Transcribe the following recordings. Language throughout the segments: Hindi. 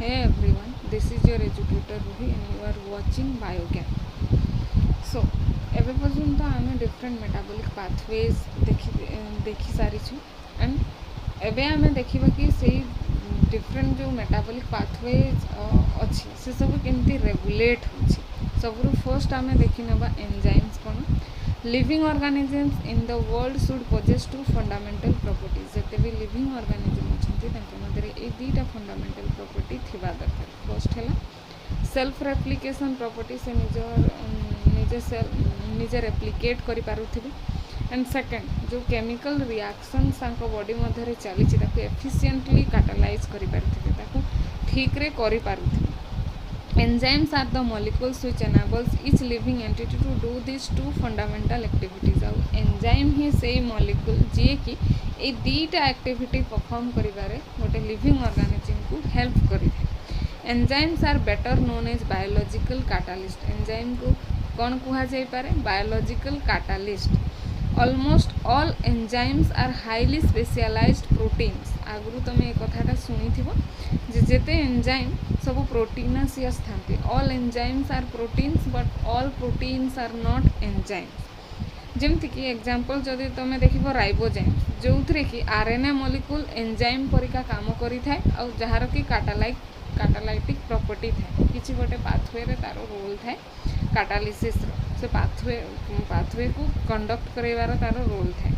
Hey everyone, this is your educator Ruhi and you are watching Biochem. So, एबे पर्यंत आमे डिफरेंट मेटाबॉलिक पाथवेज देखि सारिछु एंड एबे आमे देखिबा कि सेही डिफरेंट जो मेटाबॉलिक पाथवेज अछि से सब केमती रेगुलेट होछि। सबरु फर्स्ट आमे देखि नबा एंजाइम्स कोन। Living organisms in the world should possess two fundamental properties. जेते भी लिविंग ऑर्गेनिजम अछंती तांको मधरे ए दीटा फंडामेंटल प्रॉपर्टी थिबा दरकार। फर्स्ट हैला सेल्फ रेप्लिकेशन प्रॉपर्टी से निजे रेप्लिकेट करि पारुथिबे एंड सेकंड जो केमिकल रिएक्शंस तांको बॉडी मधरे चली ताको एफिशिएंटली कैटालाइज करि पारुथिबे ताको ठीक रे करि पारुथिबे। Enzymes are the molecules which enables each living entity to do these two fundamental activities. आउ एंजाइम ही से मॉलिक्यूल जे कि ए दीटा एक्टिविटी परफॉर्म करिबारे गोटे लिविंग ऑर्गेनिजम को हेल्प करिथे। Enzymes are better known as biological catalyst. Enzyme को कौन कहा जाय पारे? Biological catalyst. Almost all enzymes are highly specialized proteins. आगु तुम ए कथाटा सुनिथिबो जे जेते एंजाइम सब प्रोटीनसियस थांती। All enzymes are proteins but all proteins are not enzymes. जेमति कि एग्जांपल जदि तुम देखिबो राइबोजाइम जो थरे कि आरएनए मॉलिक्यूल एंजाइम परिका काम करि थाए आ जहार कि कैटालाइटिक प्रॉपर्टी थाए किछि गोटे पाथवे रे तारो रोल थाए कैटालिसिस रो से पाथवे को कंडक्ट करैबार तारो रोल थाए।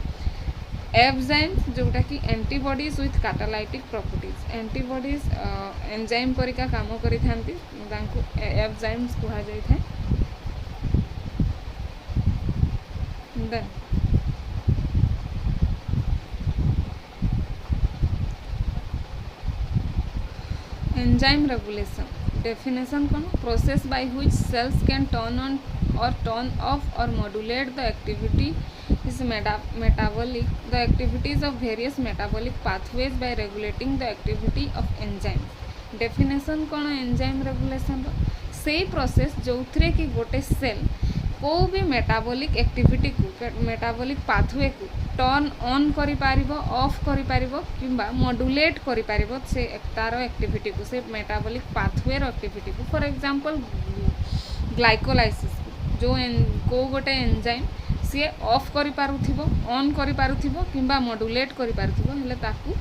एंजाइम्स जोटा कि antibodies with catalytic properties. Antibodies enzyme परिका काम करि थांती तांको एंजाइम्स कहा जाय थाए। देन एंजाइम रेगुलेशन डेफिनेशन कौन? Process by which cells can turn on or turn off or modulate the activity is metabolic the activities of various metabolic pathways by regulating the activity of enzymes. Definition कौन एंजाइम रेगुलेशन रो? से प्रोसेस जो थरे कि गोटे सेल को भी मेटाबॉलिक एक्टिविटी को मेटाबॉलिक पाथवे को टर्न ऑन करि पारिबो ऑफ करि पारिबो किंबा मॉड्यूलेट करि पारिबो से तारो एक्टिविटी को से मेटाबॉलिक पाथवे रो एक्टिविटी को। फॉर एग्जांपल ग्लाइकोलाइसिस जो को गोटे एंजाइम सी ऑफ करि पारुथिबो ऑन करि पारुथिबो किंबा मॉड्यूलेट करि पारुथिबो हेले ताकू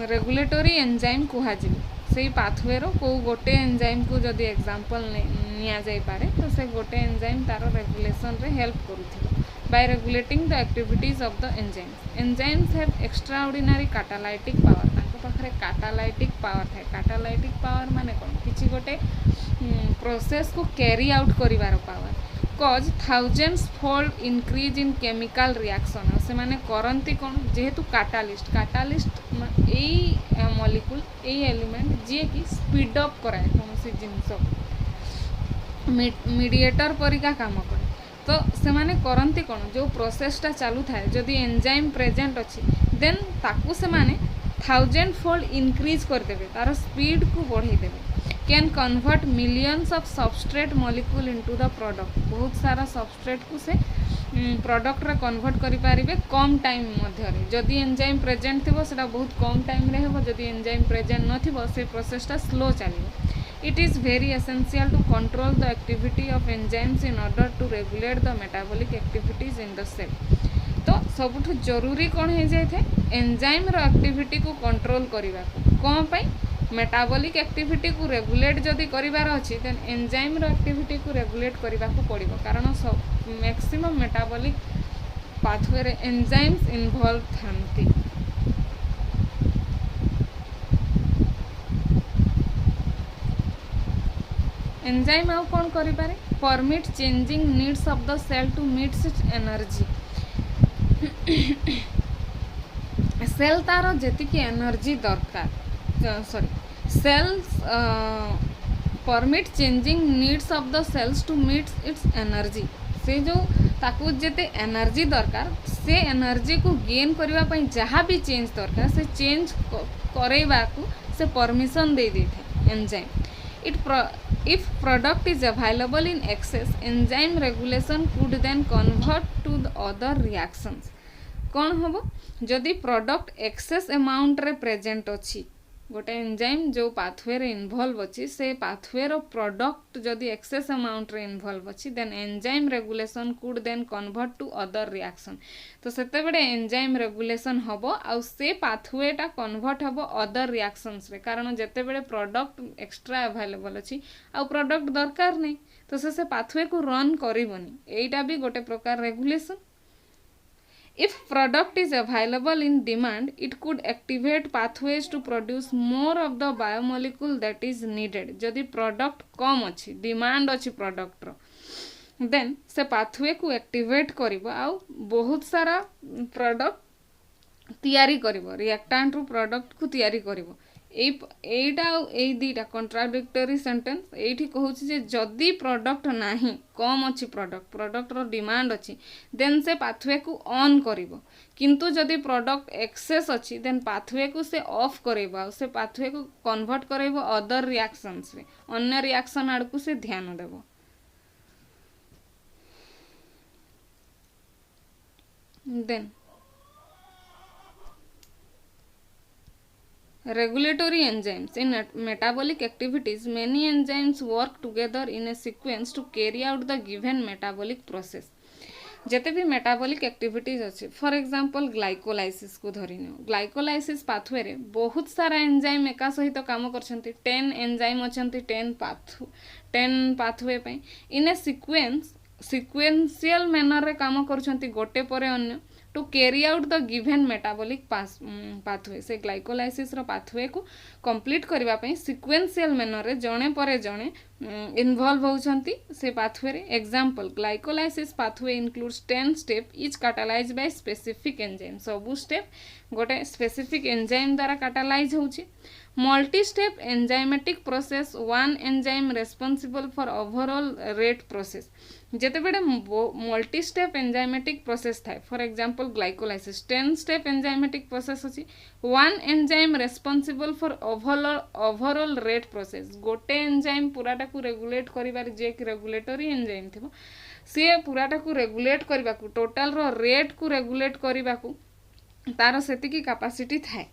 रेगुलेटरी एंजाइम कहा जिवो। से पाथवे रो को गोटे एंजाइम को जदि एग्जांपल निया जाय पारे तो से गोटे एंजाइम तारो रेगुलेशन रे हेल्प करूथिबो by regulating the activities of the enzymes. Enzymes have extraordinary catalytic power. तांको पाखरे कैटालाइटिक पावर थाए। कैटालाइटिक पावर माने कोन? किछि गोटे प्रोसेस को कैरी आउट करिवार power cause thousands fold increase in chemical reaction से माने करंती कोन? जेहेतु कैटालिस्ट एई मॉलिक्यूल एई एलिमेंट जे कि स्पीड अप कराए कोनोसी जिंस मीडिएटर परिका काम करे तो से माने करंती कोन? जो प्रोसेसटा चालू थाए जदि एंजाइम प्रेजेंट अछि देन ताकू से माने 1000 फोल्ड इंक्रीज कर देबे तार स्पीड को बढ़ाई देबे। Can convert millions of substrate molecule into the product. बहुत सारा सबस्ट्रेट को से प्रोडक्ट रे कन्वर्ट करि पारिबे कम टाइम मध्य रे। जदि एंजाइम प्रेजेंट थिबो सेटा बहुत कम टाइम रे हेबो। जदि एंजाइम प्रेजेंट न थिबो से प्रोसेसटा स्लो चलिबो। It is very essential to control the activity of enzymes in order to regulate the metabolic activities in the cell. तो सबुठ जरूरी कौन हो जाए थे? एंजाइम रो एक्टिविटी को कंट्रोल करबा कोन पई? मेटाबॉलिक एक्टिविटी को रेगुलेट जदि करिवार अछि देन एंजाइम रो एक्टिविटी को रेगुलेट करबा को पड़िबो कारण सब मैक्सिमम मेटाबॉलिक पाथवे रे एंजाइम्स इन्वॉल्व थांती। एंजाइम आउ कोन करि पारे? Permit changing needs of the cell to meet its energy. Cell तारो जेतिकी एनर्जी दरकार cells permit changing needs of the cells to meet its energy. से जो ताकू जेते एनर्जी दरकार से एनर्जी को गेन करबा पई जहाँ भी चेंज दरकार से चेंज करैबा को से परमिशन दे देथे enzyme. If product is available in excess, enzyme regulation could then convert to the other reactions. कौन हम जदि प्रोडक्ट एक्सेस अमाउंट रे प्रेजेंट अच्छी गोटे एंजाइम जो पाथवे रे इन्वॉल्व अच्छी से पाथवे रो प्रोडक्ट जदि एक्सेस अमाउंट रे इन्वॉल्व अच्छी then enzyme regulation could then convert to other reaction तो सेते बेडे एंजाइम रेगुलेशन हबो आउ से पाथवे टा कन्वर्ट हबो अदर रिएक्शंस रे कारण जेते बेडे प्रोडक्ट एक्स्ट्रा अवेलेबल अच्छी आउ प्रोडक्ट दरकार नहीं तो से पाथवे को रन करिवनी एटा भी गोटे प्रकार regulation If product is available in demand, it could activate pathways to produce more of the biomolecule that is needed. जदि product कम अच्छी demand अच्छी product रो then से pathway को activate करिबो आउ बहुत सारा product तैयारी करिबो reactant रो product को तैयारी करिबो एटा एई दीटा कॉन्ट्राडिक्टरी सेंटेंस एठी कहूची जे जदी प्रोडक्ट नाही कम अच्छी प्रोडक्ट रो डिमांड अच्छी देन से पाथवे को ऑन करिवो किंतु जदी प्रोडक्ट एक्सेस अच्छी देन पाथवे को से ऑफ करेबो से पाथवे को कन्वर्ट करेबो अदर रिएक्शंस रे अन्य रिएक्शन आड़ को से ध्यान देबो then Regulatory enzymes. In metabolic activities, many enzymes work together in a sequence to carry out the given metabolic process. जेते भी मेटाबॉलिक एक्टिविटीज अच्छे फॉर एग्जांपल ग्लाइकोलाइसिस को धरी नियो ग्लाइकोलाइसिस पाथवे रे बहुत सारा एंजाइम एका सहित काम करछंती 10 एंजाइम अछंती 10 पाथवे पे इन ए सिक्वेंशियल मैनर रे काम करछंती गोटे परे अन्य to carry out the given metabolic pathway से ग्लाइकोलाइसिस रो पाथवे को कंप्लीट करबा पई सिक्वेंशियल मैनर रे जणे परे जणे इन्वॉल्व होउछंती से पाथवे रे example glycolysis pathway includes 10 step each catalysed by specific enzyme सबु स्टेप गोटे स्पेसिफिक एंजाइम द्वारा कैटालाइज होउची multi step enzymatic process one enzyme responsible for overall rate process जेते बेडे मल्टी स्टेप एंजाइमेटिक प्रोसेस थाए for example glycolysis 10 step enzymatic process अछि one enzyme responsible for overall rate process गोटे एंजाइम पूराटा को रेगुलेट करिबार जे कि रेगुलेटरी एंजाइम थिबो से पूराटा को रेगुलेट करबा को टोटल रो रेट को रेगुलेट करबा को तार सेति की कैपेसिटी थाए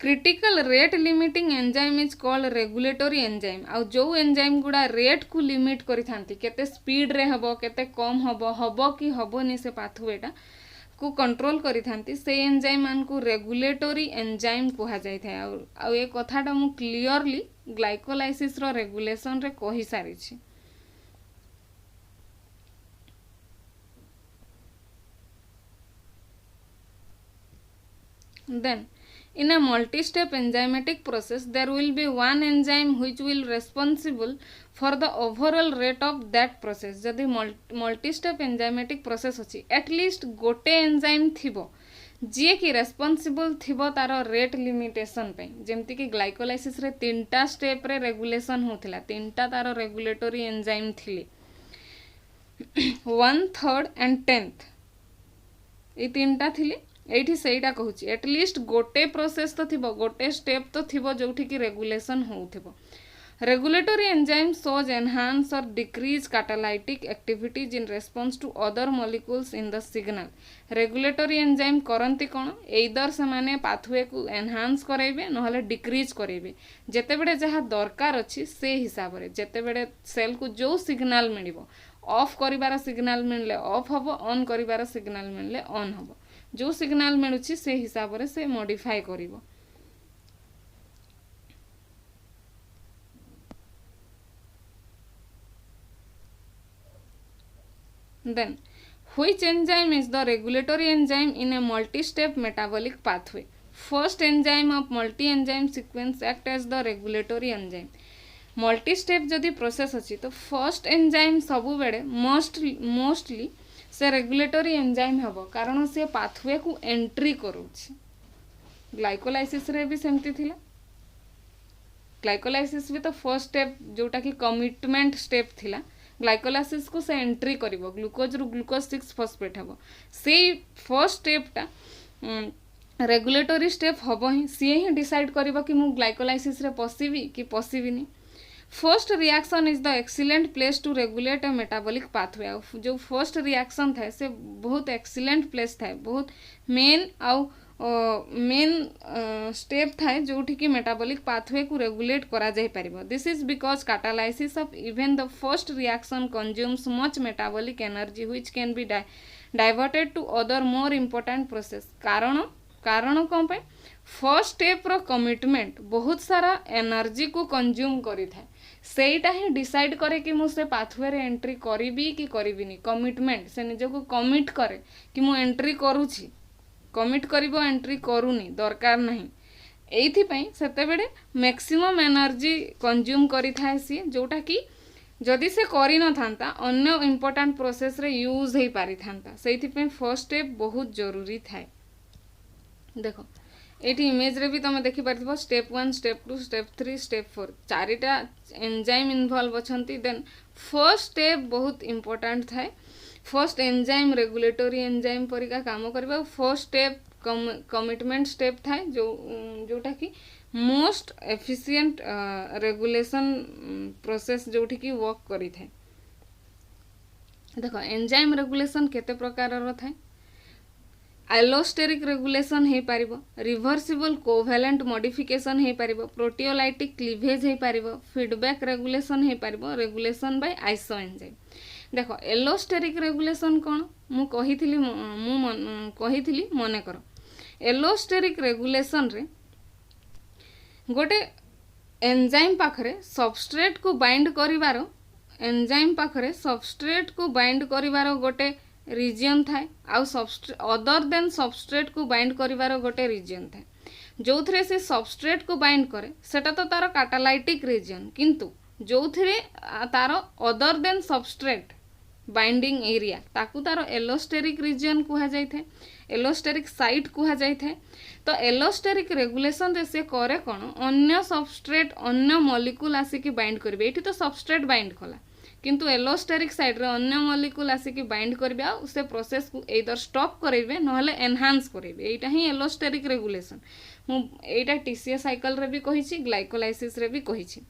critical rate limiting enzyme is called regulatory enzyme आउ जो एंजाइम गुड़ा रेट को लिमिट करि थांती केते स्पीड रे हबो केते कम हबो कि हबोनी से पाथवेटा को कंट्रोल करि थांती से एंजाइम मान को रेगुलेटरी एंजाइम कहा जाय थाय आउ ए कथाटा मु क्लियरली ग्लाइकोलाइसिस रो रेगुलेशन रे कहि सारि छी then in a multi-step enzymatic process there will be one enzyme which will responsible for the overall rate of that process जदि multi-step enzymatic process अछि at least गोटे enzyme थिबो जे कि रेस्पोंसिबल थिबो तारो रेट लिमिटेशन पे जेमति कि ग्लाइकोलाइसिस रे तीनटा स्टेप रे रेगुलेशन होथिला तीनटा तारो रेगुलेटरी एंजाइम थिले 1 3rd एंड 10th ए तीनटा थिले एठी सेटा कहूची एटलिस्ट गोटे प्रोसेस तो थिबो गोटे स्टेप तो थिबो जोठी कि रेगुलेशन होउथिबो regulatory enzyme shows enhance or decrease catalytic activities in response to other molecules in the signal regulatory enzyme करंती कोन एइदर से माने पाथवे को एनहांस करैबे नहले डिक्रीज करैबे जेते बेडे जहा दरकार अछि से हिसाब रे जेते बेडे सेल को जो सिग्नल मिलिबो ऑफ करिवार सिग्नल मिलले ऑफ हबो ऑन करिवार सिग्नल मिलले ऑन हबो जो सिग्नल मिलुछि से हिसाब रे से modify करिवो then which enzyme is the regulatory enzyme in a multi-step metabolic pathway first enzyme of multi-enzyme sequence act as the regulatory enzyme multi-step जदि प्रोसेस अछि तो फर्स्ट एंजाइम सबु बेडे मोस्टली से रेगुलेटरी एंजाइम हबो कारण से पाथवे को एंट्री करूछि ग्लाइकोलाइसिस रे भी सेमती थिला ग्लाइकोलाइसिस भी तो फर्स्ट स्टेप जोटा कि कमिटमेंट स्टेप थिला ग्लाइकोलाइसिस को से एंट्री करिवो ग्लूकोज रु ग्लूकोज 6 फॉस्फेट हबो से फर्स्ट स्टेपटा रेगुलेटरी स्टेप हबो ही से ही डिसाइड करिवो कि मु ग्लाइकोलाइसिस रे पसिबी कि पसिबिनी first reaction is the excellent place to regulate a metabolic pathway जो फर्स्ट रिएक्शन था से बहुत एक्सीलेंट प्लेस था बहुत मेन आउ मेन स्टेप थाए जोठी कि मेटाबॉलिक पाथवे को रेगुलेट करा जाय परिबो। This is because catalysis of even the first reaction consumes much metabolic energy which can be diverted to other more important process. कारण कौन पे फर्स्ट स्टेप रो कमिटमेंट बहुत सारा एनर्जी को कंज्यूम करी थाए, सेटा ही डिसाइड करे कि मु से पाथवे रे एंट्री करिबी कि करिबिनी। कमिटमेंट से निज को कमिट करे कि मु एंट्री करूछि, कमिट करिबो एंट्री करूनी दरकार नहीं। एइथि पई सेते बेडे मैक्सिमम एनर्जी कंज्यूम करी थाए सी, जोटा कि जदि से करी न थांता अन्य इंपोर्टेंट प्रोसेस रे यूज हेई पारि थांता। सेइथि पई फर्स्ट स्टेप बहुत जरूरी थाए। देखो एटी इमेज रे भी तुम देखि पारथिबो स्टेप 1 स्टेप 2 स्टेप 3 स्टेप 4 चारिटा एंजाइम इन्वॉल्व अछंती। देन फर्स्ट स्टेप बहुत इंपोर्टेंट थाए। फर्स्ट एंजाइम रेगुलेटरी एंजाइम परिका काम करबा। फर्स्ट स्टेप कमिटमेंट स्टेप थाए जोटा कि मोस्ट एफिशिएंट रेगुलेशन प्रोसेस जोठी कि वर्क करी थाए। देखो एंजाइम रेगुलेशन केते प्रकार रो थाए। एलोस्टेरिक रेगुलेशन हे पारिबो, रिवर्सिबल कोवैलेंट मॉडिफिकेशन हे पारिबो, प्रोटियोलाइटिक क्लीवेज हे पारिबो, फीडबैक रेगुलेशन हे पारिबो, रेगुलेशन बाय आइसो एंजाइम। देखो एलोस्टेरिक रेगुलेशन कौन मु कहिथिली मने करो। एलोस्टेरिक रेगुलेशन रे गोटे एंजाइम पाखरे सबस्ट्रेट को बाइंड करिवारो, एंजाइम पाखरे सबस्ट्रेट को बाइंड करिवारो गोटे रीजन थाए, आउ अदर देन सबस्ट्रेट को बाइंड करिवारो गोटे रीजन थाए। जो थरे से सबस्ट्रेट को बाइंड करे सेटा तो तारो कैटालाइटिक रीजन, किंतु जो थरे तारो other than substrate binding area ताकू तारो एलोस्टेरिक रीजन कुहा जाय थे, एलोस्टेरिक साइट कुहा जाय थे। तो एलोस्टेरिक रेगुलेशन रे से करे कोन अन्य सबस्ट्रेट अन्य मॉलिक्यूल आसिकी बाइंड करबे। एठी तो सबस्ट्रेट बाइंड कला, किंतु एलोस्टेरिक साइड रे अन्य मॉलिक्यूल आसिकी बाइंड करबे आ से प्रोसेस को एदर स्टॉप करेबे नहले एनहांस करेबे। एटा ही एलोस्टेरिक रेगुलेशन। मु एटा टीसीए साइकिल रे भी कहिछि, ग्लाइकोलाइसिस रे भी कहिछि।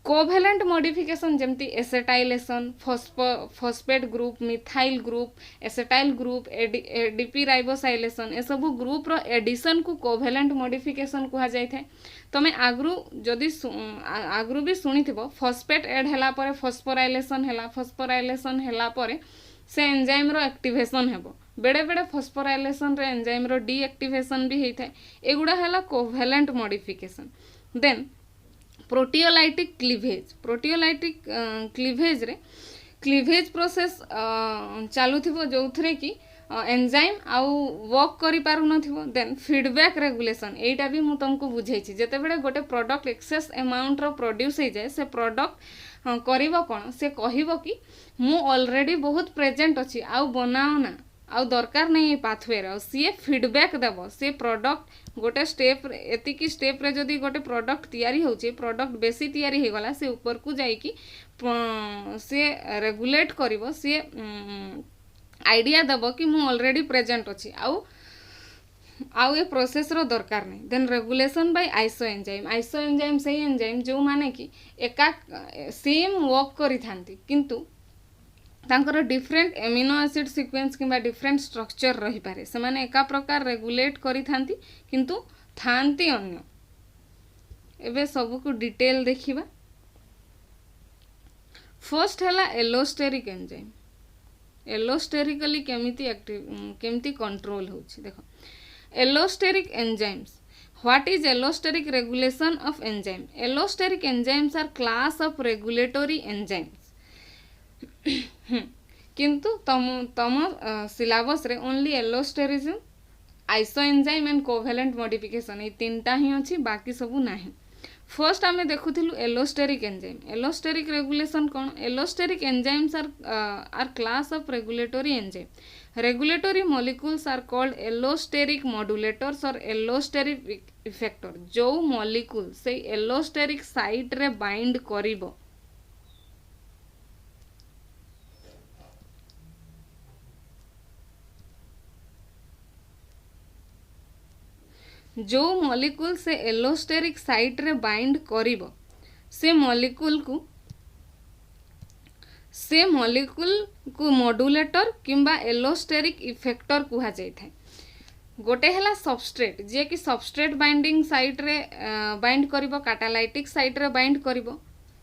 कोवैलेंट मॉडिफिकेशन जेमती acetylation, phosphate group, methyl group, acetyl group, ADP ribosylation ए सब ग्रुप रो एडिशन को कोवैलेंट मॉडिफिकेशन कहा जाय थे। तमे आगरू भी सुनिथिबो फॉस्फेट ऐड हैला परे फॉस्फोराइलेशन हैला परे से एंजाइम रो एक्टिवेशन हेबो। बेड़े बेड़े फॉस्फोराइलेशन रे एंजाइम रो डीएक्टिवेशन भी हेइथाय। एगुडा हैला covalent modification. Then proteolytic cleavage, proteolytic cleavage रे क्लीवेज प्रोसेस चालू थिबो जो थरे कि एंजाइम आउ वर्क करि पारु नथिबो। देन फीडबैक रेगुलेशन एटा भी मु तुमको बुझाइछि। जेते बेले गोटे प्रोडक्ट एक्सेस अमाउंट रो प्रोड्यूस हे जाय से प्रोडक्ट करिवो कोन से कहिवो कि मु ऑलरेडी बहुत प्रेजेंट अछि आउ बनाओ ना आउ दरकार नहीं पाथवे रे। सी फीडबैक देबो से प्रोडक्ट गोटे स्टेप एति की स्टेप रे जदी गोटे प्रोडक्ट तैयारी होची, प्रोडक्ट बेसी तैयारी हे गला से ऊपर को जाई कि से रेगुलेट करिवो, से आइडिया देबो कि मु ऑलरेडी प्रेजेंट अछि आउ ए प्रोसेस रो दरकार नहीं। Then regulation by isoenzyme. Isoenzyme से एंजाइम जो माने कि एका सेम वर्क करि थांती किंतु तांकर डिफरेंट एमिनो एसिड सीक्वेंस किंबा डिफरेंट स्ट्रक्चर रही पारे। से माने एका प्रकार रेगुलेट करि थांती किंतु थांती अन्य। एबे सब को डिटेल देखिबा। फर्स्ट हैला एलोस्टेरिक एंजाइम। एलोस्टेरिकली केमिति कंट्रोल होछि। देखो allosteric enzymes. What is allosteric regulation of enzyme? Allosteric enzymes are class of regulatory enzymes. किंतु तम सिलेबस रे only allosterism, isoenzyme and covalent modification ए तीनटा ही अछि, बाकी सबु नाही। फर्स्ट आमे देखुथिलु एलोस्टेरिक एंजाइम। एलोस्टेरिक रेगुलेशन कोन? Allosteric enzymes are class of regulatory enzyme. Regulatory molecules are called allosteric modulators or allosteric effector. जो मॉलिक्यूल से एलोस्टेरिक साइट रे बाइंड करिवो जो मॉलिक्यूल से एलोस्टेरिक साइट रे बाइंड करिवो से मॉलिक्यूल को मॉड्यूलेटर किंबा एलोस्टेरिक इफेक्टर कुहा जाय थाए। गोटे है सबस्ट्रेट जे कि सबस्ट्रेट बाइंडिंग साइट रे बाइंड करिवो कैटालाइटिक साइट रे बाइंड करिवो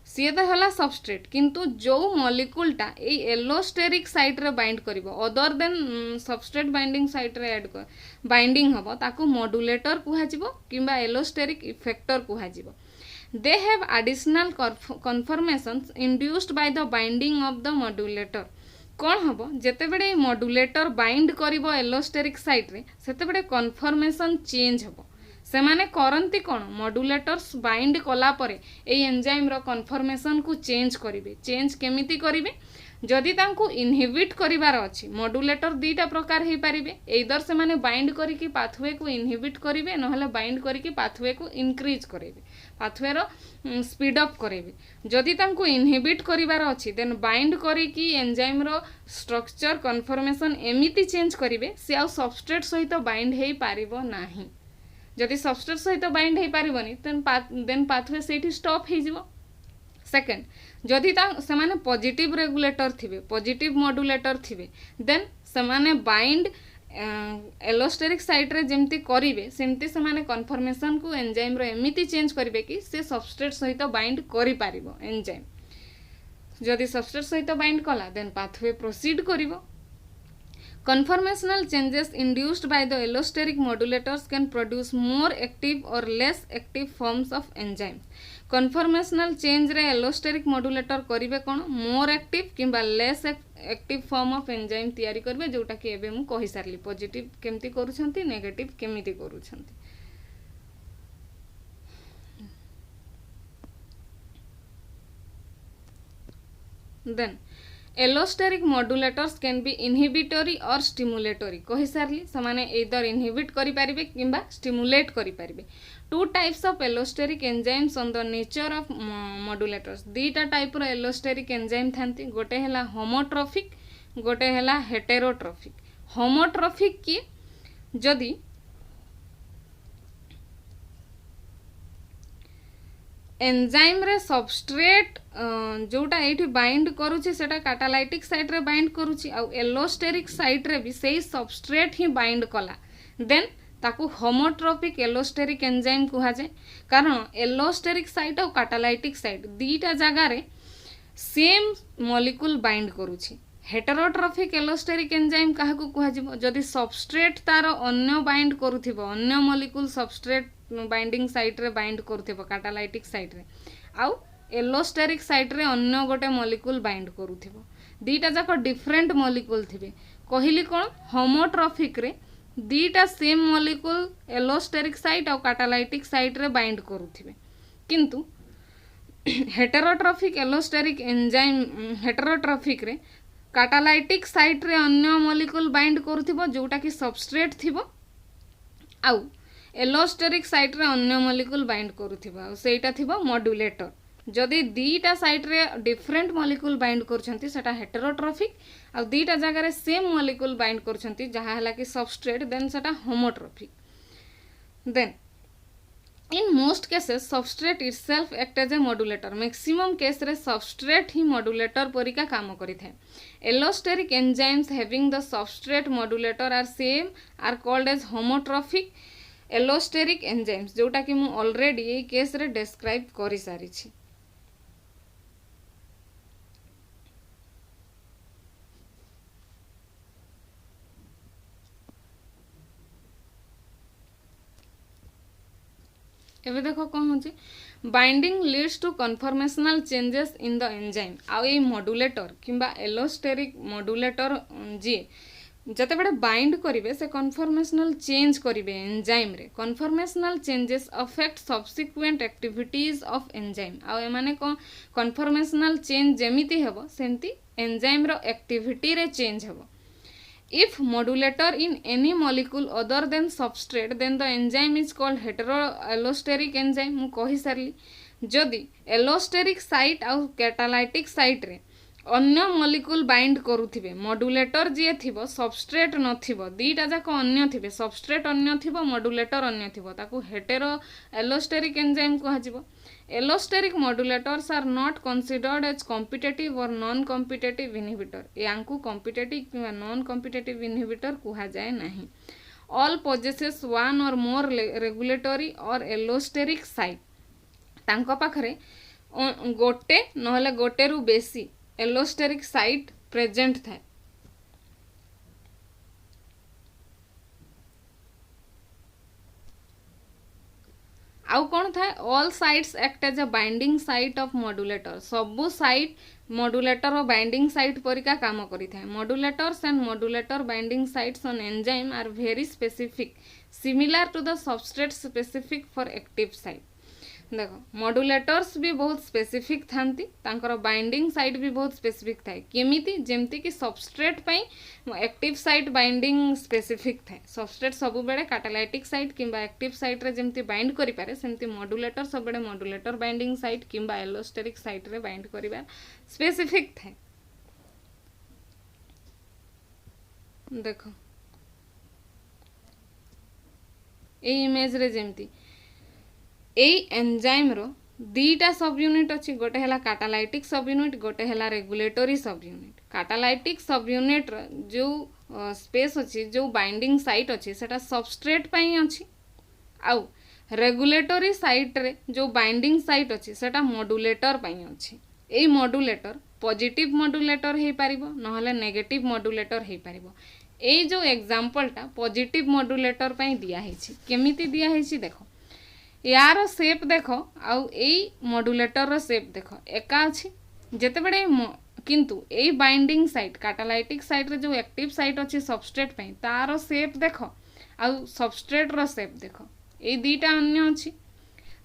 सी तो है सबस्ट्रेट किंतु जो मॉलिक्यूलटा ए एलोस्टेरिक साइट रे बाइंड करिवो other than substrate binding site रे ऐड कर बाइंडिंग हबो ताकू मॉड्यूलेटर कुहाजिवो किंबा एलोस्टेरिक इफेक्टर कुहाजिवो they have additional conformations induced by the binding of the modulator कौन हम जिते बड़े मॉड्यूलेटर बाइंड करिवो एलोस्टेरिक साइट रे सेते बड़े कन्फर्मेशन चेंज हबो से माने करंती कौन मॉड्यूलेटर्स बाइंड कला परे ए एंजाइम रो कन्फर्मेशन को चेंज करिवे चेंज केमिति करिवे जदि तांको इनहिबिट करिवार अछि मॉड्यूलेटर दुईटा प्रकार हे पारिबे एदर से माने बाइंड करिकि पाथवे को इनहिबिट करिवे नहले बाइंड करिकि पाथवे को इंक्रीज करिवे पाथवे रो स्पीड अप करिवे जदि तांको इनहिबिट करिवार अछि देन बाइंड करिकि एंजाइम रो स्ट्रक्चर कन्फर्मेशन एमिति चेंज करिवे से आ सबस्ट्रेट सहित बाइंड हेई पारिबो नाही जदि सबस्ट्रेट सहित बाइंड हेई पारिबोनी देन पाथवे सेठी स्टॉप हेई जिवो सेकेंड जदि से माने पॉजिटिव रेगुलेटर थिबे पॉजिटिव मॉड्यूलेटर थिबे देन से माने बाइंड एलोस्टेरिक साइट रे जेमती करिवे सेमती से माने कन्फर्मेशन को एंजाइम रो एमिति चेंज करिवे कि से सबस्ट्रेट सहित बाइंड करि पारिबो एंजाइम जदि सबस्ट्रेट सहित बाइंड कला देन पाथवे प्रोसीड करिवो Conformational changes induced by the allosteric modulators can produce more active or less active forms of enzymes. Conformational change रे allosteric modulator करिवे कोन more active किंबा less active form of enzyme तैयारी करबे जोटा कि एबे मु कहि सारली पॉजिटिव केमती करूछंती नेगेटिव केमिति करूछंती then allosteric modulators can be inhibitory और स्टिमुलेटरी कहि सारली समाने एदर इनहिबिट करि पारिबे किंबा स्टिमुलेट करि पारिबे two types of allosteric enzymes on the nature of modulators दीटा टाइप रो एलोस्टेरिक एंजाइम थांती गोटे हैला होमोट्रोफिक गोटे हैला हेटेरोट्रोफिक होमोट्रोफिक की जदि एंजाइम रे सबस्ट्रेट जोटा एठी बाइंड करूची सेटा कैटालाइटिक साइट रे बाइंड करूची आ एलोस्टेरिक साइट रे भी सेही सबस्ट्रेट ही बाइंड कला देन ताकू होमोट्रोपिक एलोस्टेरिक एंजाइम कुहा जाय कारण एलोस्टेरिक साइट और कैटालाइटिक साइट दीटा जगह रे सेम मॉलिक्यूल बाइंड करूची हेटेरोट्रोफिक एलोस्टेरिक एंजाइम काहाकू कुहा जिवो जदि सबस्ट्रेट तार अन्य बाइंड करूथिबो अन्य मॉलिक्यूल सबस्ट्रेट बाइंडिंग साइट रे बाइंड करूथिबो कैटालाइटिक साइट रे आउ एलोस्टेरिक साइट रे अन्य गोटे मॉलिक्यूल बाइंड करूथिबो दीटा जाक डिफरेंट मॉलिक्यूल थिबे कहिली कोन होमोट्रोफिक रे दीटा सेम मॉलिक्यूल एलोस्टेरिक साइट और कैटालाइटिक साइट रे बाइंड करूथिबे किंतु हेटेरोट्रोफिक एलोस्टेरिक एंजाइम हेटेरोट्रोफिक रे कैटालाइटिक साइट रे अन्य मॉलिक्यूल बाइंड करूथिबो जोटा कि सबस्ट्रेट थिबो आउ एलोस्टेरिक साइट रे अन्य मॉलिक्यूल बाइंड करूथिबो आउ सेटा थिबो मॉड्यूलेटर जदि दीटा साइट रे डिफरेंट मॉलिक्यूल बाइंड करछंती सेटा हेटेरोट्रोफिक आ दीटा जगह रे सेम मॉलिक्यूल बाइंड करछंती जहा हला कि सबस्ट्रेट देन सेटा होमोट्रोफिक then in most cases substrate itself act as a modulator maximum case रे substrate ही modulator परिका काम करि थाए allosteric enzymes having the substrate modulator are same are called as homotrophic allosteric enzymes जोटा कि मु ऑलरेडी ए केस रे डिस्क्राइब करि सारी छी एबे देखो कौन होची binding leads to conformational changes in the enzyme आ ए मॉड्यूलेटर किंबा एलोस्टेरिक मॉड्यूलेटर जी जते बड़े बाइंड करिवे से कन्फर्मेशनल चेंज करिवे एंजाइम रे conformational changes affect subsequent activities of enzyme आ ए माने को कन्फर्मेशनल चेंज जेमिति हेबो सेंती एंजाइम रो एक्टिविटी रे चेंज हेबो If modulator in any molecule other than substrate, then the enzyme is called heteroallosteric enzyme. मु कहि सारली जदि एलोस्टेरिक साइट आउ कैटालाइटिक साइट रे अन्य मॉलिक्यूल बाइंड करूथिबे मॉड्यूलेटर जे थिबो सबस्ट्रेट नथिबो दीटा जाक अन्य थिबे सबस्ट्रेट अन्य थिबो मॉड्यूलेटर अन्य थिबो ताकू हेटेरोallosteric enzyme कुहा जिवो Allosteric modulators are not considered as competitive or non-competitive inhibitor. यांकु competitive किंवा non-competitive inhibitor कुहा जाए नहीं. ऑल पोजेसेस वन और मोर रेगुलेटरी और एलोस्टेरिक साइट तांको पाखरे गोटे नहले गोटे रु बेसी एलोस्टेरिक साइट प्रेजेंट थाए। आउ कौन था all sites act as a binding site of modulator सबु साइट मॉड्यूलेटर और बाइंडिंग साइट परिका काम करी था। Modulators and modulator binding sites on enzyme are very specific similar to the substrate specific for active site. देखो मॉड्यूलेटर्स भी बहुत स्पेसिफिक थांती तांकर बाइंडिंग साइट भी बहुत स्पेसिफिक थाए केमिति जेमती कि सबस्ट्रेट पई एक्टिव साइट बाइंडिंग स्पेसिफिक थाए। सबस्ट्रेट सब बेले कैटालाइटिक साइट किंबा एक्टिव साइट रे जेमती बाइंड करि पारे सेमती मॉड्यूलेटर सब बेले मॉड्यूलेटर बाइंडिंग साइट किंबा एलोस्टेरिक साइट रे बाइंड करिबार स्पेसिफिक थाए। देखो ए इमेज रे जेमती एई एंजाइम रो दीटा सब यूनिट अच्छी गोटे है कैटालाइटिक सब यूनिट गोटे है रेगुलेटरी सब यूनिट। कैटालाइटिक सब यूनिट जो स्पेस अच्छी जो बाइंडिंग साइट अच्छी सेटा सबस्ट्रेट पाई अच्छी आउ रेगुलेटरी साइट रे जो बाइंडिंग साइट अच्छी सेटा मॉड्यूलेटर पाई अच्छी। एई मॉड्यूलेटर पॉजिटिव मॉड्यूलेटर हे पारिबो नहले नेगेटिव मॉड्यूलेटर हे पारिबो। एई जो एग्जांपलटा पॉजिटिव मॉड्यूलेटर पाई दिया हेछि केमिति दिया हेछि देखो यार सेप देख आउ एई मॉड्यूलेटर रो सेप देख एका अछि जेते बडे किंतु एई बाइंडिंग साइट कैटालाइटिक साइट रे जो एक्टिव साइट अछि सबस्ट्रेट पई तार सेप देख आउ सबस्ट्रेट रो सेप देख एई दीटा अन्य अछि।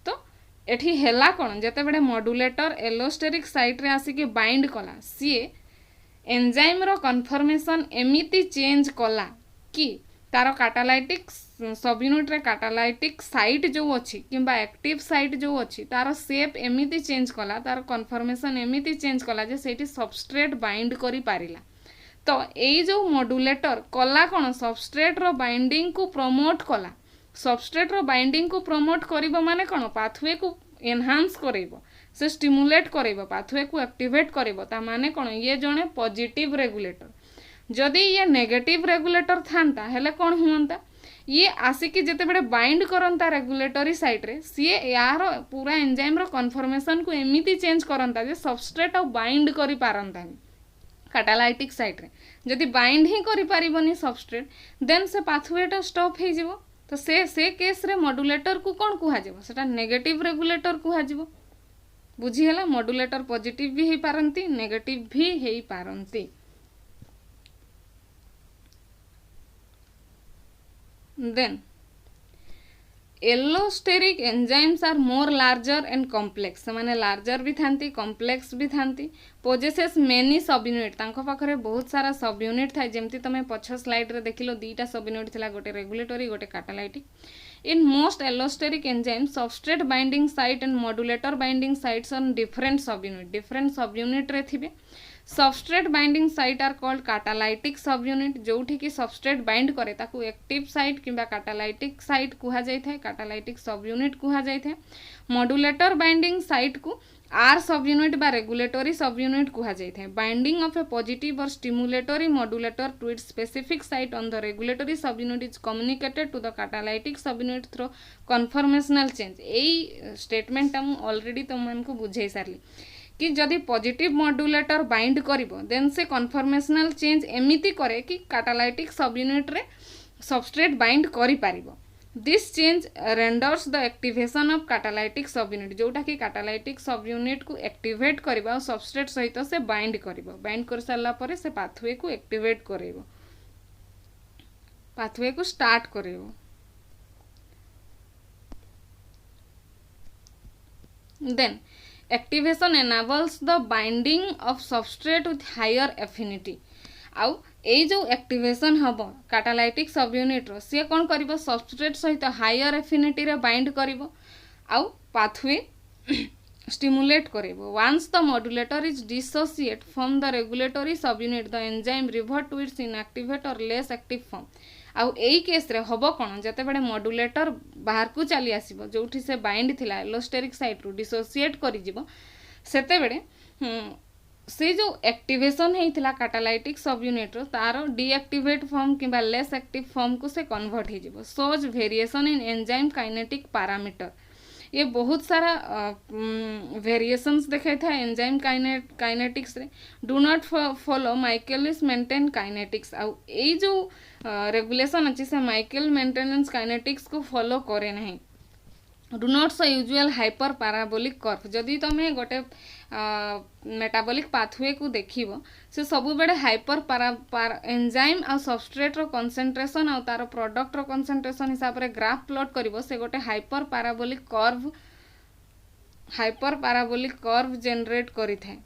तो एठी हेला कोन जेते बडे मॉड्यूलेटर एलोस्टेरिक साइट रे आसी के बाइंड कला सीए एंजाइम रो कन्फर्मेशन एमिति चेंज कला कि तार कैटालाइटिक सब यूनिट रे कैटालाइटिक साइट जो अच्छी किंबा एक्टिव साइट जो अच्छी तार सेप एमिति चेंज कला तार कन्फर्मेशन एमिति चेंज कला जे सेठी सबस्ट्रेट बाइंड करि पारिला। तो एई जो मॉड्यूलेटर कला कोन सबस्ट्रेट रो बाइंडिंग को प्रमोट कला। सबस्ट्रेट रो बाइंडिंग को प्रमोट करिवो माने कोन पाथवे को एनहांस करिवो से स्टिमुलेट करिवो पाथवे को एक्टिवेट करिवो ता माने कोन ये जणे पॉजिटिव रेगुलेटर। जदि ये नेगेटिव रेगुलेटर थांता हेले कोन हुंता ये आसिकी जेते बडे बाइंड करंता रेगुलेटरी साइट रे सीए यार पूरा एंजाइम रो कन्फर्मेशन को एमिति चेंज करंता जे सबस्ट्रेट आ बाइंड करि पारंता कैटालाइटिक साइट रे। जदि बाइंड ही करि पारिबोनी सबस्ट्रेट देन से पाथवेटा स्टॉप हे जिवो। तो से केस रे मॉड्यूलेटर को कोन कुहा जिवो सेटा नेगेटिव रेगुलेटर कुहा जिवो। बुझी हला मॉड्यूलेटर पॉजिटिव भी हे पारंती नेगेटिव भी हे पारंती। Then allosteric enzymes are more larger and complex से लार्जर भी थांती कॉम्प्लेक्स भी थांती पोजेसेस मेनी सब यूनिट तांको पाखरे बहुत सारा सब यूनिट थाए जेमती तमे पछ स्लाइड रे देखिलो दीटा सब यूनिट थिला गोटे रेगुलेटरी गोटे catalytic. In most allosteric enzymes substrate binding site and modulator binding sites on different subunit रे थिबे। Substrate binding site are called catalytic subunit जोठी की सबस्ट्रेट बाइंड करे ताकू एक्टिव साइट किंबा कैटालाइटिक साइट कुहा जाय थाए कैटालाइटिक सब यूनिट कुहा जाय थाए। मॉड्यूलेटर बाइंडिंग साइट को आर सब यूनिट बा रेगुलेटरी सब यूनिट कुहा जाय थाए। Binding of a positive or stimulatory modulator to its specific site on the regulatory subunit is communicated to the catalytic subunit through conformational change. एई स्टेटमेंट हम ऑलरेडी तुमको बुझाई सारली कि जदि पॉजिटिव मॉड्यूलेटर बाइंड करिवो देन से कन्फर्मेशनल चेंज एमिति करे कि कैटालाइटिक सब यूनिट रे सबस्ट्रेट बाइंड करि पारिबो। This change renders the activation of catalytic subunit जोटा कि कैटालाइटिक सब यूनिट को एक्टिवेट करिबा और सबस्ट्रेट सहित से बाइंड करिबो। बाइंड कर सारला परे से पाथवे को एक्टिवेट करिवो पाथवे को स्टार्ट करिवो। Then activation enables the binding of substrate with higher affinity। आउ ए जो एक्टिवेशन हबो कैटालाइटिक सब यूनिट रो से कोन करिवो सबस्ट्रेट सहित हायर एफिनिटी रे बाइंड करिवो आउ पाथवे स्टिमुलेट करिवो। Once the modulator is dissociate from the regulatory subunit the enzyme revert to its inactivate or less active form. आउ एई केस रे हबो कोन जते बडे मॉड्यूलेटर बाहर को चली आसीबो जोठी से बाइंड थिला एलोस्टेरिक साइट रो डिसोसिएट करि जिवो सेते बडे से जो एक्टिवेशन होता कैटालाइटिक सब यूनिट तार डीएक्टिवेट फॉर्म कि लेस एक्टिव फॉर्म को से कन्वर्ट हो shows variation in enzyme kinetic parameter ये बहुत सारा वेरिएशंस देखा था एंजाइम काइनेटिक्स रे do not follow Michaelis Menten kinetics आउ ये जो रेगुलेशन अच्छी से माइकेल मेंटेनेंस काइनेटिक्स को फॉलो करे नहीं do not show usual hyperbolic curve जदि तुम गोटे मेटाबोलिक पाथवे को देखिबो से सबु बेले हाइपर एंजाइम आ सबस्ट्रेट रो कंसंट्रेशन आ तार प्रोडक्ट रो कंसंट्रेशन हिसाब रे ग्राफ प्लॉट करिवो से गोटे हाइपर पाराबोलिक कर्व जनरेट करि थाए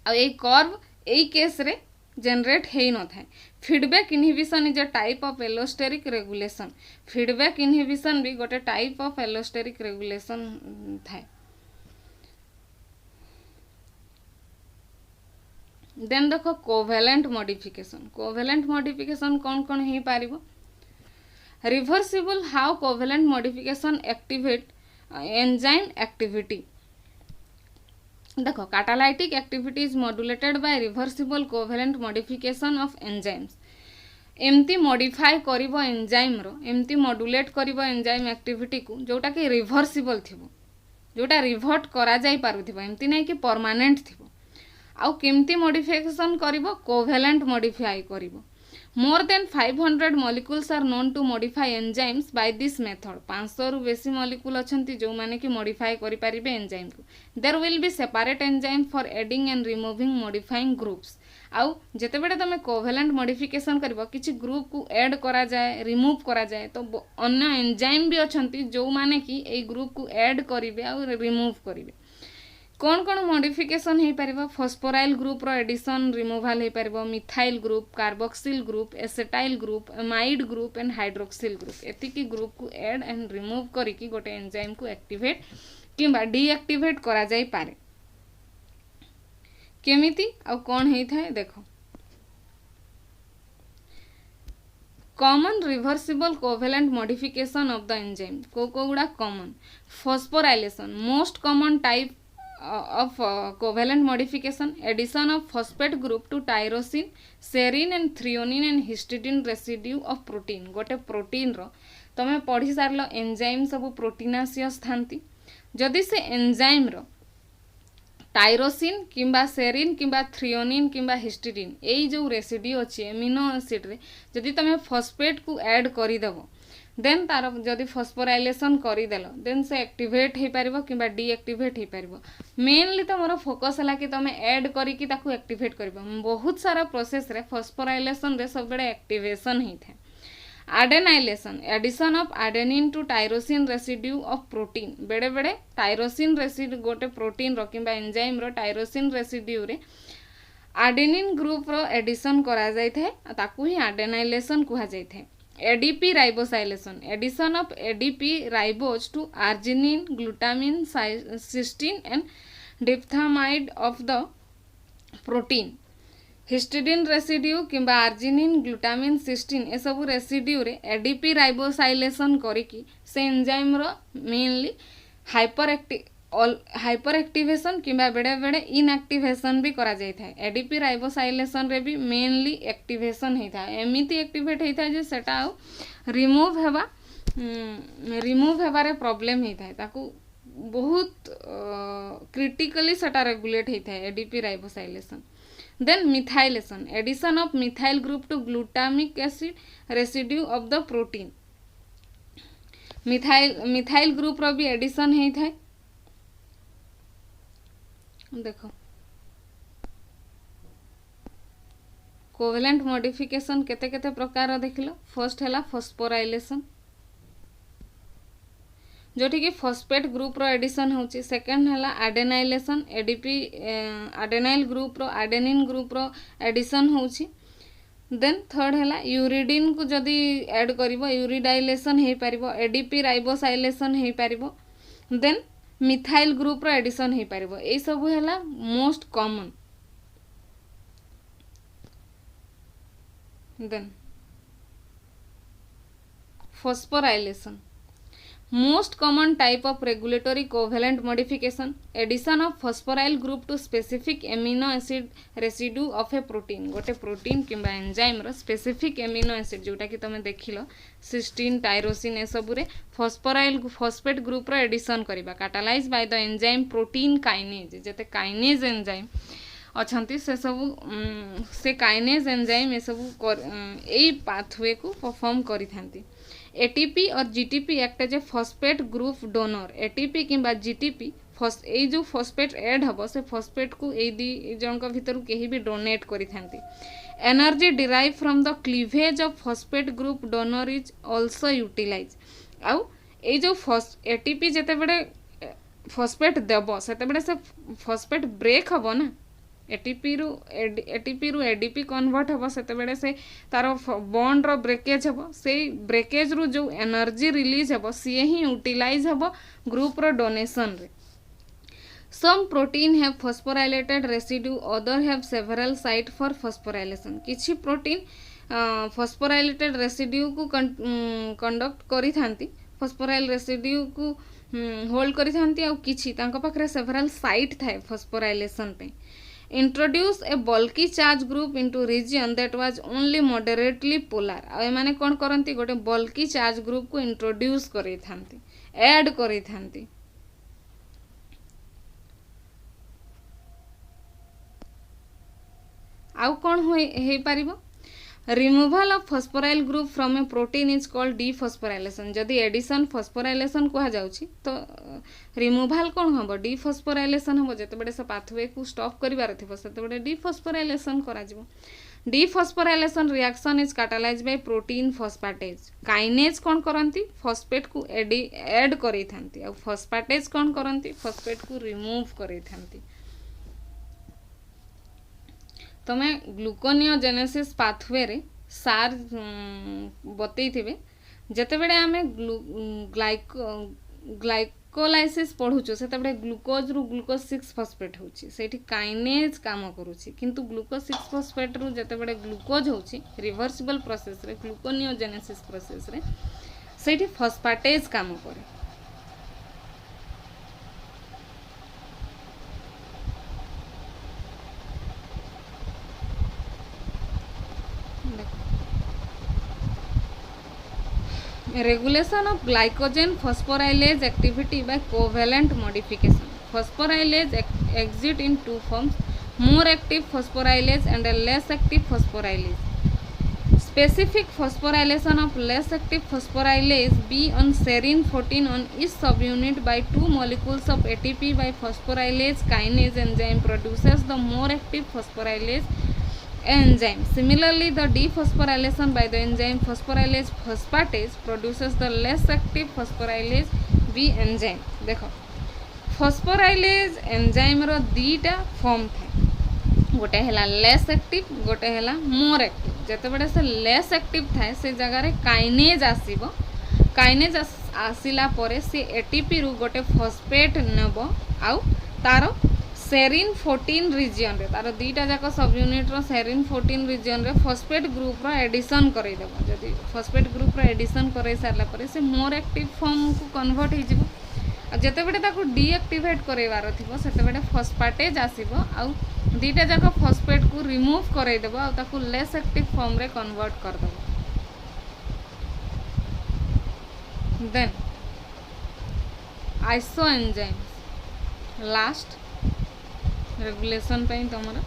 आ ए कर्व ए केस रे जनरेट हे न थाए feedback inhibition is a type of allosteric regulation feedback inhibition भी गोटे टाइप ऑफ एलोस्टेरिक रेगुलेशन थाए देन देखो कोवेलेंट मॉडिफिकेशन कौन कौन हो पारिबो reversible how covalent modification activate enzyme activity देखो catalytic activity is modulated by reversible covalent modification of enzymes एमती मॉडिफाई करिवो एंजाइम रो एमती मॉड्यूलेट करिवो एंजाइम एक्टिविटी को जोटा कि रिवर्सिबल थिबो जोटा रिवर्ट करा जाई पारुथिबो एमती नै कि परमानेंट थिबो आउ केमती मॉडिफिकेशन करिवो कोवेलेंट मॉडिफाई करिवो more than 500 molecules are known to modify enzymes by this method 500 रु बेसी मॉलिक्यूल अछंती जो माने कि मॉडिफाई करि परिबे एंजाइम को there will be separate enzyme for adding and removing modifying groups आउ जेते बेले तमे कोवेलेंट मॉडिफिकेशन करबो किछि ग्रुप को ऐड करा जाए रिमूव करा जाए तो अन्य एंजाइम भी अछंती जो माने कि ए ग्रुप को ऐड करिवे आउ रिमूव करिवे कौन कौन मॉडिफिकेशन हो पारिबो फॉस्फोराइल ग्रुप रो एडिशन रिमूवल हो पारिबो methyl group carboxyl group acetyl group amide group and hydroxyl group एतिकी ग्रुप को ऐड एंड रिमूव करिकी गोटे एंजाइम को एक्टिवेट किंबा डीएक्टिवेट करा जाई पारे केमिति आ कौन होई थाए देखो common reversible covalent modification of the enzyme को गुड़ा common phosphorylation most common type of covalent modification addition of phosphate group to tyrosine serine and threonine and histidine residue of protein गोटे प्रोटीन रो तमे पढ़ी सारलो एंजाइम सब प्रोटीनासियस थांती जदि से एंजाइम रो टाइरोसिन किंबा सेरिन किंबा थ्रियोनिन किंबा हिस्टिडिन एई जो रेसिड्यू अछि एमिनो एसिड रे जदि तमे फॉस्फेट को ऐड करि देबो देन तार जदि फॉस्फोराइलेशन करदेल देन से एक्टिवेट हो पार कि डीएक्टिवेट हो पार मेनली तो मोर फोकस है कि तुम ऐड करके एक्टिवेट कर बहुत सारा प्रोसेस रे फॉस्फोराइलेशन रे सब बड़े एक्टिवेशन होता है adenylation addition of adenine to tyrosine residue of protein बेड़े बेड़े टाइरोसिन रेसिड्यू गोटे प्रोटीन रो किंबा एंजाइम रो टाइरोसिन रेसिड्यू रे आडेनिन ग्रुप रो एडिशन करा जाय थाए ताकू ही आडेनाइलेशन कहा जाय थाए ADP ribosilation addition of ADP ribose to arginine glutamine cysteine and diphthmide of the protein histidine residue किंबा arginine glutamine cysteine ए सब रेसिड्यू रे ADP ribosilation करिकी से एंजाइम रो मेनली हाइपर एक्टिवेशन किंबा बेड़े बेड़े इनएक्टिवेशन भी करा जाय थाए एडीपी राइबोसाइलेशन रे भी मेनली एक्टिवेशन होता है एमिति एक्टिवेट होता है जे सेटा रिमूव हेबारे प्रॉब्लम होता है ताकू बहुत क्रिटिकली सेटा रेगुलेट होता है ADP ribosylation then methylation addition of methyl group to glutamic acid residue of the protein methyl group रो भी एडिशन होता है देखो कोवेलेंट मॉडिफिकेशन केते केते प्रकार देखिलो फर्स्ट हैला फॉस्फोराइलेशन जोठी कि फॉस्फेट ग्रुप रो एडिशन होची सेकंड हैला आडेनाइलेशन एडीपी आडेनाइल ग्रुप रो आडेनिन ग्रुप रो एडिशन होची देन थर्ड हैला यूरिडिन को जदी ऐड करिवो यूरिडाइलेशन हे परिवो एडीपी राइबोसाइलेशन हे परिवो देन मिथाइल ग्रुप रो एडिशन हो पारिबो ए सब हैला most common then phosphorylation Most common type of regulatory covalent modification, addition of phosphoryl group to specific amino acid residue of a protein. गोटे प्रोटीन किंबा एंजाइम रो स्पेसिफिक एमिनो एसिड जोटा कि तुम देखिल सिस्टीन टायरोसिन ए सबु रे फॉस्फोराइल फॉस्फेट ग्रुप रो एडिशन करबा catalyse by the enzyme protein kinase जेते काइनेज एंजाइम अछंती से सब से काइनेज एंजाइम ए सब एई पाथवे को परफॉर्म करि थांती ATP or GTP act as a phosphate group donor ATP किंबा जीटीपी ए जो फॉस्फेट ऐड हम से फॉस्फेट को ए दी जन भीतर कहीं भी डोनेट करी थांती energy derive from the cleavage of phosphate group donor is also utilise आउ ए जो एटीपी जेते बड़े फॉस्फेट देव से से फॉस्फेट ब्रेक हम ना एटीपी रु एडीपी कन्वर्ट हम से तार बॉन्ड रो ब्रेकेज हम से ब्रेकेज रु जो एनर्जी रिलीज हम सी ही यूटिलाइज हम ग्रुप रो डोनेशन रे some protein have phosphorylated residue other have several site for phosphorylation किछि प्रोटीन फॉस्फोराइलेटेड रेसिड्यू को कंडक्ट करी थांती फॉस्फोराइल रेसिड्यू को होल्ड करी थांती आ किछि तांको पाखरे सेवरल साइट थाए फॉस्फोराइलेशन पे introduce a bulky charge group into region that was only moderately polar आ माने कोन करंती गोटे bulky charge group को introduce करै थांती ऐड करै थांती आउ कोन होई पारिबो removal of phosphoryl group from a protein is called dephosphorylation जदि एडिशन फॉस्फोराइलेशन कहा जाउछि तो रिमूवल कोन हबो डिफॉस्फोराइलेशन हबो जते बडे से पाथवे को स्टॉप करिवार थिबो सेते बडे डिफॉस्फोराइलेशन करा जिवो dephosphorylation reaction is catalysed by protein phosphatase kinase कोन करंती फॉस्फेट को ऐड करै थांती आ फॉस्फेटेज कोन करंती फॉस्फेट को रिमूव करै थांती तमें ग्लूकोनियोजेनेसिस पाथवे रे सार बतई थे जिते बड़े आम ग्लाइकोलाइसिस पढ़ुचु से ग्लूकोज रु ग्लूकोज 6 फॉस्फेट होची सेठी काइनेज काम करूची किंतु ग्लूकोज 6 फॉस्फेट रु जिते बड़े ग्लूकोज होची रिवर्सिबल प्रोसेस रे ग्लूकोनियोजेनेसिस प्रोसेस रे सेठी फॉस्फेटेज काम करे Regulation of glycogen phosphorylase activity by covalent modification. Phosphorylase exist in two forms: more active phosphorylase and a less active phosphorylase. Specific phosphorylation of less active phosphorylase B on serine 14 on each subunit by two molecules of ATP by phosphorylase kinase enzyme produces the more active phosphorylase enzyme. Similarly, the dephosphorylation by the enzyme phosphorylase phosphatase produces the less active phosphorylase B enzyme. देखो phosphorylase enzyme रो दीटा फॉर्म था गोटे हैला लेस एक्टिव गोटे हैला मोर एक्टिव जते बड़े से लेस एक्टिव थाए से जगह रे काइनेज आसीबो काइनेज आसिला परे से एटीपी रु गोटे फॉस्फेट नेबो आउ तारो सेरीन 14 रीजन रे तार दीटा जाक सब यूनिट रो सेरीन 14 रीजन रे फॉस्फेट ग्रुप रो एडिशन करै देबो जदि फॉस्फेट ग्रुप रो एडिशन करै सारला परे से मोर एक्टिव फॉर्म को कन्वर्ट हो जिवो आ जते बेटे ताको डीएक्टिवेट करैवार थिबो सेते बेटे फॉस्फेटेज आसीबो आ दीटा जाक फॉस्फेट को रिमूव करै देबो आ ताको लेस एक्टिव फॉर्म रे कन्वर्ट कर देबो then isoenzymes last regulation पे तुमरा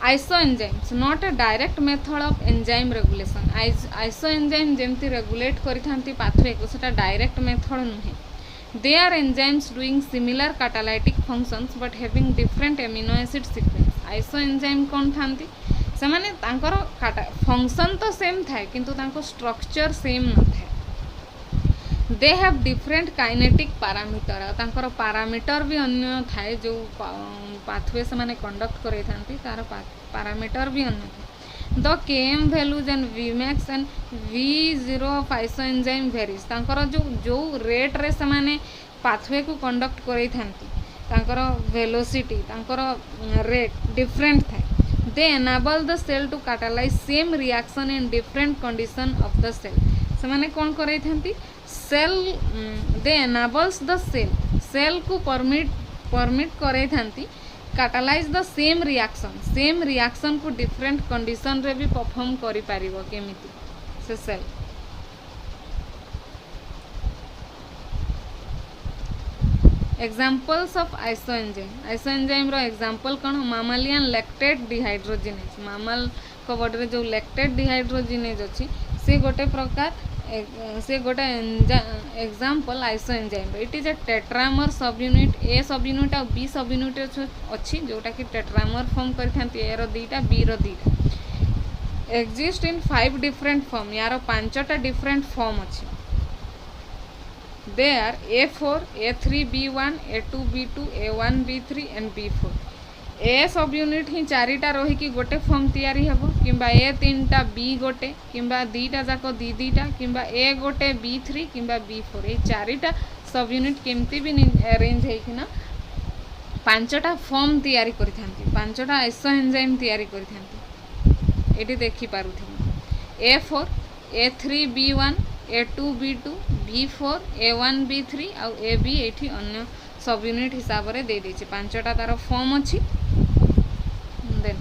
isoenzymes not a direct method of enzyme regulation isoenzyme जेमती रेगुलेट करि थांती पाथवे को सेटा डायरेक्ट मेथड नुहे they are enzymes doing similar catalytic functions but having different amino acid sequence isoenzyme कोन थांती से माने तांकर फंक्शन तो सेम थाए किंतु तांको स्ट्रक्चर सेम न थाए they have different kinetic parameter तांकर पैरामीटर भी अन्य थाए जो पाथवे से माने कंडक्ट करे थांती तार पैरामीटर भी अन्य थाए the KM values and Vmax and V0 of isoenzyme varies तांकर जो रेट रे से माने पाथवे को कंडक्ट करे थांती तांकर वेलोसिटी तांकर रेट डिफरेंट थाए they enable the cell to catalyse same reaction in different condition of the cell से माने कौन करे थांती cell they enables the cell को परमिट करे थांती कैटालाइज द सेम रिएक्शन को डिफरेंट कंडीशन रे भी परफॉर्म करि पारिबो केमिति से सेल एग्जांपल्स ऑफ आइसोएंजाइम रो एग्जांपल कौन मामालियन लैक्टेट डिहाइड्रोजिनेज मामल को बॉडी रे जो लैक्टेट डिहाइड्रोजिनेज अछि से गोटे प्रकार से गोटे example isoenzyme it is a tetramer subunit A subunit और बी सब यूनिट अच्छी जोटा कि टेट्रामर फॉर्म करथांती ए रो दीटा बी रो दीटा एग्जिस्ट इन 5 डिफरेंट फॉर्म यार 5टा डिफरेंट फॉर्म अच्छी they are A4 A3B1 A2B2 A1B3 and B4 ए सब यूनिट ही 4टा रही कि गोटे फॉर्म तैयारी हेबो किंबा ए 3टा बी गोटे किंबा दीटा जाक दीटा किंबा ए गोटे B3 किंबा B4 ए 4टा सब यूनिट केमती भी अरेंज हेकिना 5टा फॉर्म तैयारी करिथांती 5टा आइसोएंजाइम तैयारी करिथांती एटी देखि पारुथि A4 A3B1 A2B2 B4 A1B3 आउ AB एठी अन्य सब यूनिट हिसाब रे दे देछि 5टा तार फॉर्म अछि then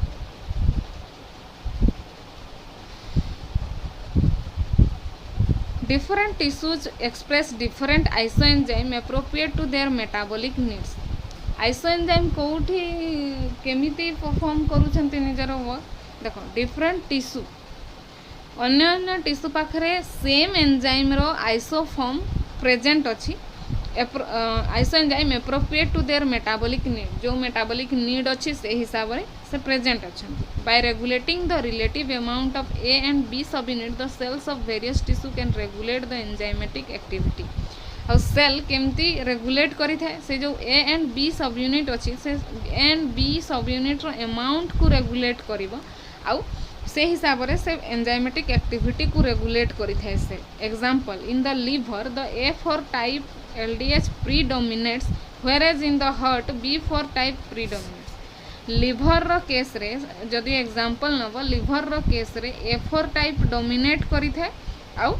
different tissues express different isoenzyme appropriate to their metabolic needs isoenzyme कोठी केमिति परफॉर्म करूछंती निजर वर्क देखो डिफरेंट टिश्यू अन्य टिश्यू पाखरे सेम एंजाइम रो आइसोफॉर्म प्रेजेंट अछि isoenzyme appropriate to their metabolic need जो मेटाबॉलिक नीड अच्छी से हिसाब से प्रेजेंट अच्छा by regulating the relative amount of A and B subunit the cells of various tissue can regulate the enzymatic activity और सेल केमती रेगुलेट करी थाए से जो A and B subunit अच्छी से A and B subunit row amount को रेगुलेट करिवो आउ से हिसाब रे से एंजाइमेटिक एक्टिविटी को रेगुलेट करी थाए से example in the liver the A4 type LDH predominates whereas in the heart B4 type predominates liver रो केस रे जदि एग्जांपल नबो लिवर रो केस रे A4 टाइप डोमिनेट करी थाए आउ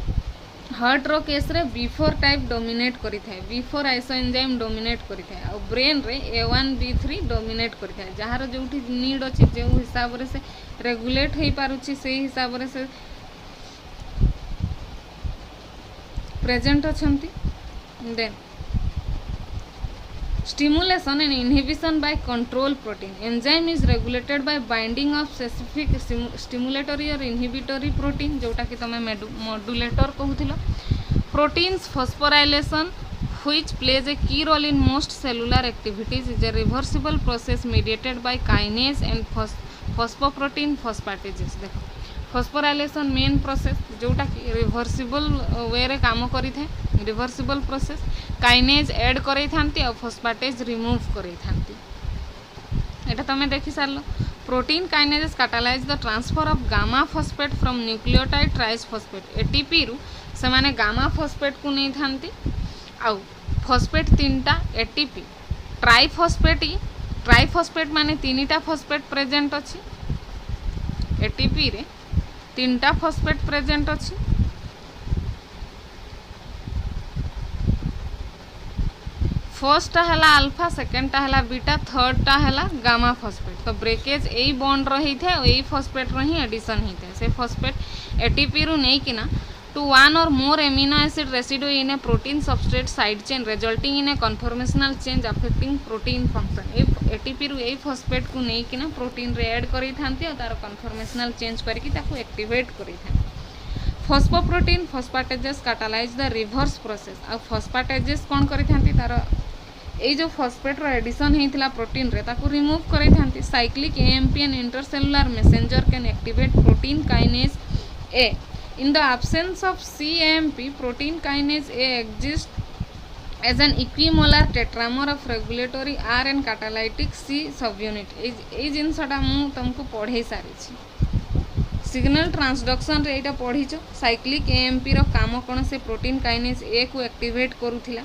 हार्ट रो केस रे B4 टाइप डोमिनेट करी थाए B4 आइसोएंजाइम डोमिनेट करी थाए आउ ब्रेन रे A1B3 डोमिनेट करी थाए जहार जोठी नीड अछि जे हिसाब रे से रेगुलेट होई पारुछि से हिसाब रे से present अछंती then stimulation and inhibition by control protein enzyme is regulated by binding of specific stimulatory or inhibitory protein जोटा कि तमे modulator कहूथिलो proteins phosphorylation which plays a key role in most cellular activities is a reversible process mediated by kinase and phosphoprotein phosphatases देखो फॉस्फोराइलेशन मेन प्रोसेस जोटा कि रिवर्सिबल वे रे काम करी थाए रिवर्सिबल प्रोसेस काइनेज ऐड करै थांती और फॉस्फेटेज रिमूव करै थांती एटा तमे देखि सारलो protein kinases catalyse the transfer of gamma phosphate from nucleotide triphosphate ATP रु से माने गामा फॉस्फेट को नै थांती आउ फॉस्फेट 3टा एटीपी ट्राइफॉस्फेट माने 3टा फॉस्फेट प्रेजेंट अछि एटीपी रे 3टा फॉस्फेट प्रेजेंट अछि फर्स्ट हैला अल्फा सेकंड टा हैला बीटा थर्ड टा हैला गामा फॉस्फेट तो ब्रेकेज एई बॉन्ड रही थे एई फॉस्फेट रो ही एडिशन ही थे से फॉस्फेट एटीपी रु नै किना to one or more amino acid residue in a protein substrate side chain resulting in a conformational change affecting protein function ATP ru ei phosphate को नै किना प्रोटीन रे ऐड करै थांती और तार conformational change करके ताको एक्टिवेट करै थांती फॉस्फोप्रोटीन फॉस्फेटेजेस कैटालाइज द रिवर्स प्रोसेस और फॉस्फेटेजेस कोन करै थांती तार ए जो फॉस्फेट रो एडिशन हेतिला प्रोटीन रे ताको रिमूव करै थांती cyclic AMP and intercellular messenger can activate protein kinase A in the absence of CAMP protein kinase A exists as an equimolar tetramer of regulatory R and catalytic C subunit ए जिनसटा मु तुमको पढ़े सारी छी सिग्नल ट्रांसडक्शन रे एटा पढ़ीचो साइक्लिक AMP रो काम कोन से प्रोटीन काइनेज A को एक्टिवेट करूथिला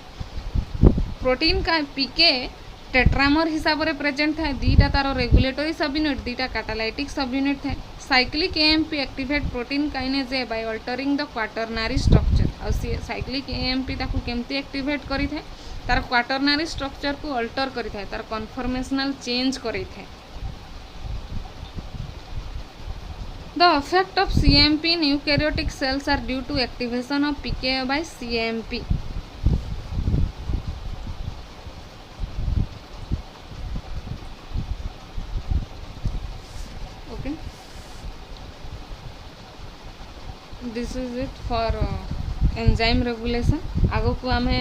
प्रोटीन का पीके टेट्रामर हिसाब रे प्रेजेंट थाए दीटा तारो रेगुलेटरी सब यूनिट दीटा कैटालाइटिक सब यूनिट थाए cyclic AMP activate protein kinase A by altering the quaternary structure आ साइक्लिक एएमपी ताकू केमती एक्टिवेट करि थाए तार क्वाटरनारी स्ट्रक्चर को अल्टर करि थाए तार कन्फर्मेशनल चेंज करि थाए The effect of CMP in eukaryotic cells are due to activation of PKA by CMP. Okay. This is it for enzyme regulation. आगो को आमे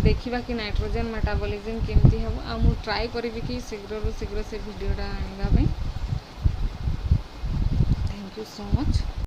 देखिबा कि नाइट्रोजन मेटाबॉलिज्म केमती हम आ मु ट्राई करिवि कि शीघ्र से वीडियोटा आनिबा पे. Thank you so much.